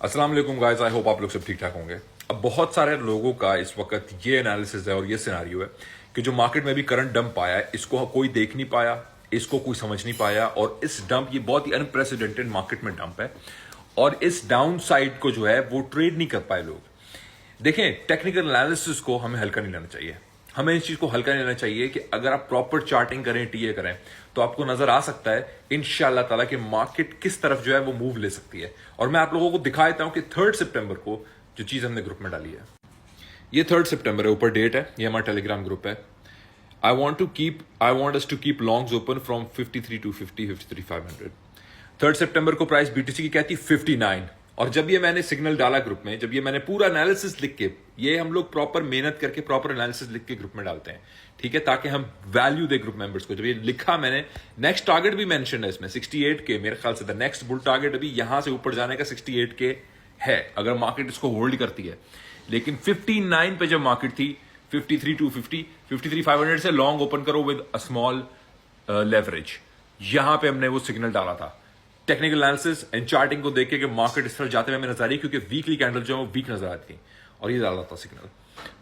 अस्सलाम वालेकुम guys, I hope आप लोग सब ठीक ठाक होंगे। अब बहुत सारे लोगों का इस वक्त ये एनालिसिस है और ये सिनारियो है कि जो मार्केट में भी करंट डंप आया है, इसको कोई देख नहीं पाया, इसको कोई समझ नहीं पाया, और इस डंप ये बहुत ही अनप्रेसिडेंटेड मार्केट में डंप है और इस डाउन साइड को जो है वो ट्रेड नहीं कर पाए लोग। देखें, टेक्निकल एनालिसिस को हमें हल्का नहीं लेना चाहिए। हमें इस चीज को हल्का नहीं लेना चाहिए कि अगर आप प्रॉपर चार्टिंग करें, टीए करें, तो आपको नजर आ सकता है इंशाल्लाह ताला कि मार्केट किस तरफ जो है वो मूव ले सकती है। और मैं आप लोगों को दिखा देता हूं कि 3 सितंबर को जो चीज हमने ग्रुप में डाली है, ये 3 सितंबर है, ऊपर डेट है, ये हमारा टेलीग्राम ग्रुप है। I want us to keep longs open from 53 to 50, 53,500। 3 सितंबर को प्राइस बीटीसी की क्या थी? 59। और जब ये मैंने सिग्नल डाला ग्रुप में, जब ये मैंने पूरा एनालिसिस लिख के, ये हम लोग प्रॉपर मेहनत करके प्रॉपर एनालिसिस लिख के ग्रुप में डालते हैं, ठीक है, ताकि हम वैल्यू दे ग्रुप मेंबर्स को। जब ये लिखा मैंने, नेक्स्ट टारगेट भी मेंशन है इसमें 68 के, मेरे ख्याल से द नेक्स्ट बुल टारगेट अभी यहां से ऊपर जाने का 68 के है, अगर मार्केट इसको होल्ड करती है। लेकिन 59 पे जब मार्केट थी, 53 टू 50, 53,500 से लॉन्ग ओपन करो विद अ स्मॉल लेवरेज, यहां पे हमने वो सिग्नल डाला था। टेक्निकल एनालिसिस एंड चार्टिंग को देख के मार्केट इस तरह जाते हुए हमें नजर आ रही, क्योंकि वीकली कैंडल जो है वो वीक नजर आती थी, और ये डाला था सिग्नल।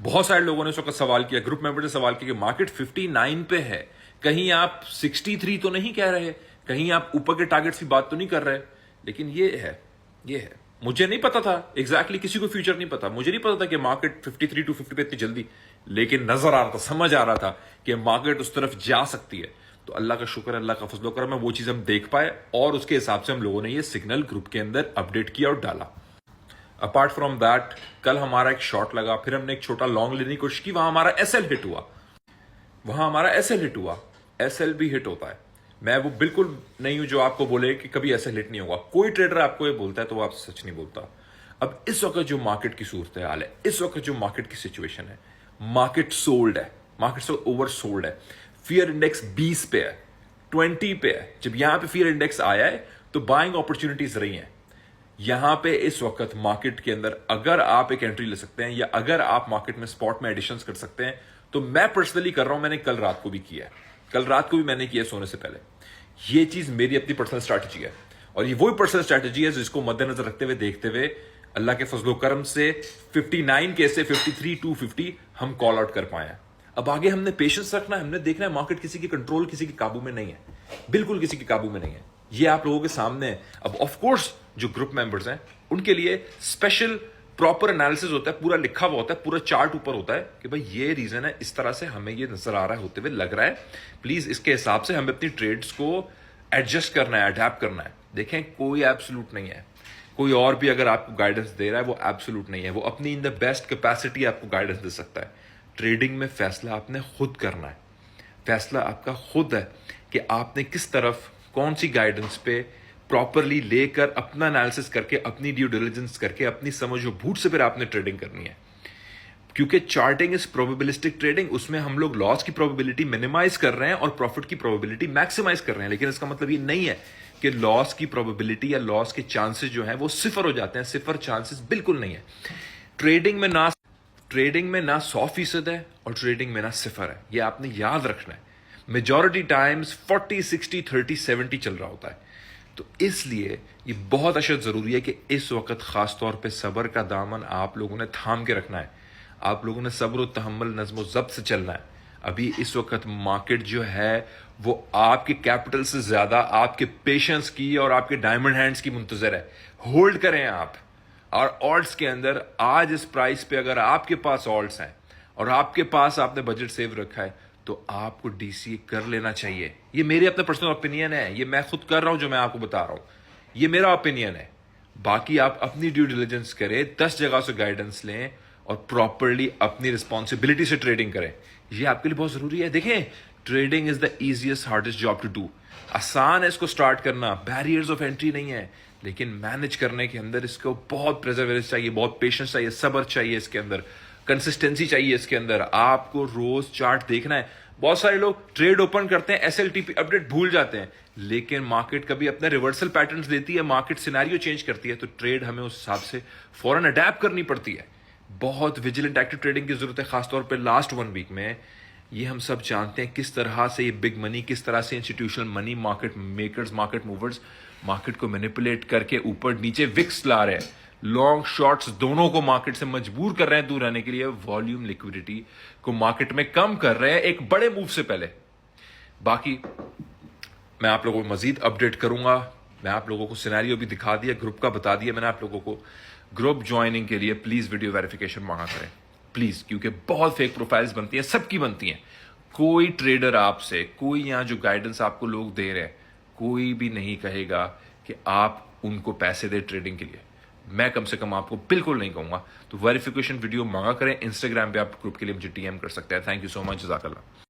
बहुत सारे लोगों ने इस वक्त सवाल किया, ग्रुप मेंबर ने सवाल किया कि मार्केट 59 पे है, कहीं आप 63 तो नहीं कह रहे, कहीं आप ऊपर के टारगेट्स की बात तो नहीं कर रहे। लेकिन ये है मुझे नहीं पता था एग्जैक्टली, किसी को फ्यूचर नहीं पता, मुझे नहीं पता था कि मार्केट 53 टू 50 पे इतनी जल्दी, लेकिन नजर आ रहा था, समझ आ रहा था कि मार्केट उस तरफ जा सकती है। तो अल्लाह का शुक्र, अल्लाह का फजलो करम है, वो चीज हम देख पाए और उसके हिसाब से हम लोगों ने ये सिग्नल ग्रुप के अंदर अपडेट किया और डाला। अपार्ट फ्रॉम दैट, कल हमारा एक शॉर्ट लगा, फिर हमने एक छोटा लॉन्ग लेने की कोशिश की, वहां हमारा एसएल हिट हुआ। एसएल भी हिट होता है। मैं वो बिल्कुल नहीं हूं जो आपको बोले कि कभी एसएल हिट नहीं होगा। कोई ट्रेडर आपको ये बोलता है तो वो आप सच नहीं बोलता। अब इस वक्त जो मार्केट की सूरत हाल है, इस वक्त जो मार्केट की सिचुएशन है, मार्केट सोल्ड है, मार्केट से ओवर सोल्ड है। फियर इंडेक्स 20 पे है, 20 पे है। जब यहां पे फियर इंडेक्स आया है तो बाइंग अपॉर्चुनिटीज रही हैं। यहां पे इस वक्त मार्केट के अंदर अगर आप एक एंट्री ले सकते हैं, या अगर आप मार्केट में स्पॉट में एडिशंस कर सकते हैं, तो मैं पर्सनली कर रहा हूं। मैंने कल रात को भी किया है, कल रात को भी मैंने किया सोने से पहले। ये चीज मेरी अपनी पर्सनल स्ट्रैटेजी है, और ये वही पर्सनल स्ट्रैटेजी है जिसको मद्देनजर रखते हुए, देखते हुए, अल्लाह के फजलो करम से 59 के से 53 टू 50 हम कॉल आउट कर पाए हैं। अब आगे हमने पेशेंस रखना है, हमने देखना है। मार्केट किसी की कंट्रोल, किसी के काबू में नहीं है, बिल्कुल किसी के काबू में नहीं है। ये आप लोगों के सामने है। अब ऑफ कोर्स जो ग्रुप मेंबर्स हैं उनके लिए स्पेशल प्रॉपर एनालिसिस होता है, पूरा लिखा हुआ होता है, पूरा चार्ट ऊपर होता है कि भाई ये रीजन है, इस तरह से हमें ये नजर आ रहा है, होते हुए लग रहा है, प्लीज इसके हिसाब से हमें अपनी ट्रेड्स को एडजस्ट करना है, अडेप्ट करना है। देखें, कोई एब्सोल्यूट नहीं है। कोई और भी अगर आपको गाइडेंस दे रहा है, वो एब्सोल्यूट नहीं है। वो अपनी इन द बेस्ट कैपेसिटी आपको गाइडेंस दे सकता है। ट्रेडिंग में फैसला आपने खुद करना है। फैसला आपका खुद है कि आपने किस तरफ, कौन सी गाइडेंस पे प्रॉपरली लेकर, अपना एनालिसिस करके, अपनी ड्यू डिलिजेंस करके, अपनी समझ और बूझ से फिर आपने ट्रेडिंग करनी है। क्योंकि चार्टिंग इज प्रोबेबिलिस्टिक ट्रेडिंग, उसमें हम लोग लॉस की प्रोबेबिलिटी मिनिमाइज कर रहे हैं और प्रॉफिट की प्रोबेबिलिटी मैक्सिमाइज कर रहे हैं। लेकिन इसका मतलब ये नहीं है कि लॉस की प्रोबेबिलिटी या लॉस के चांसेस जो है वो सिफर हो जाते हैं। सिफर चांसेस बिल्कुल नहीं है। ट्रेडिंग में ना 100% है और ट्रेडिंग में ना सिफर है। ये आपने याद रखना है। मेजॉरिटी टाइम्स 40, 60, 30, 70 चल रहा होता है। तो इसलिए ये बहुत अशद जरूरी है कि इस वक्त खास तौर पे सब्र का दामन आप लोगों ने थाम के रखना है। आप लोगों ने सब्र और तहम्मुल, नज़्म ज़ब्त से चलना है। अभी इस वक्त मार्केट जो है वो आपके कैपिटल से ज्यादा आपके पेशेंस की और आपके डायमंड हैंड्स की मुंतजर है। होल्ड करें आप। और ऑल्ट्स के अंदर आज इस प्राइस पे अगर आपके पास ऑल्ट्स हैं और आपके पास आपने बजट सेव रखा है, तो आपको डीसीए कर लेना चाहिए। ये मेरी अपना पर्सनल ओपिनियन है, ये मैं खुद कर रहा हूं, जो मैं आपको बता रहा हूं, ये मेरा ओपिनियन है। बाकी आप अपनी ड्यू डिलिजेंस करें, 10 जगह से गाइडेंस लें और प्रॉपरली अपनी रिस्पॉन्सिबिलिटी से ट्रेडिंग करें। ये आपके लिए बहुत जरूरी है। देखें, trading is the easiest hardest job to do. आसान है इसको स्टार्ट करना, बैरियर्स ऑफ एंट्री नहीं है, लेकिन मैनेज करने के अंदर इसको बहुत प्रेजरवेंस चाहिए, बहुत पेशेंस चाहिए, सब्र चाहिए, इसके अंदर कंसिस्टेंसी चाहिए। इसके अंदर आपको रोज चार्ट देखना है। बहुत सारे लोग ट्रेड ओपन करते हैं, एसएलटीपी अपडेट भूल जाते हैं, लेकिन मार्केट कभी अपने रिवर्सल पैटर्न्स देती है, मार्केट सिनेरियो चेंज करती है, तो ट्रेड हमें उस हिसाब से फौरन अडेप्ट करनी पड़ती है। बहुत विजिलेंट एक्टिव ट्रेडिंग की जरूरत है, खासतौर पे लास्ट 1 वीक में। ये हम सब जानते हैं किस तरह से ये बिग मनी, किस तरह से institutional money, market makers, market movers market को मैनिपुलेट करके ऊपर नीचे विक्स ला रहे हैं। लॉन्ग शॉर्ट्स दोनों को मार्केट से मजबूर कर रहे हैं दूर रहने के लिए, वॉल्यूम लिक्विडिटी को मार्केट में कम कर रहे हैं एक बड़े मूव से पहले। बाकी मैं आप लोगों को मजीद अपडेट करूंगा। मैं आप लोगों को सिनेरियो भी दिखा दिया, ग्रुप का बता दिया मैंने आप लोगों को। ग्रुप ज्वाइनिंग के लिए प्लीज वीडियो वेरिफिकेशन मांगा करें प्लीज, क्योंकि बहुत फेक प्रोफाइल्स बनती हैं, सबकी बनती हैं। कोई ट्रेडर आपसे, कोई यहां जो गाइडेंस आपको लोग दे रहे हैं, कोई भी नहीं कहेगा कि आप उनको पैसे दे ट्रेडिंग के लिए। मैं कम से कम आपको बिल्कुल नहीं कहूंगा। तो वेरिफिकेशन वीडियो मांगा करें। इंस्टाग्राम पे आप ग्रुप के लिए मुझे डीएम कर सकते हैं। थैंक यू सो मच, जज़ाकल्लाह।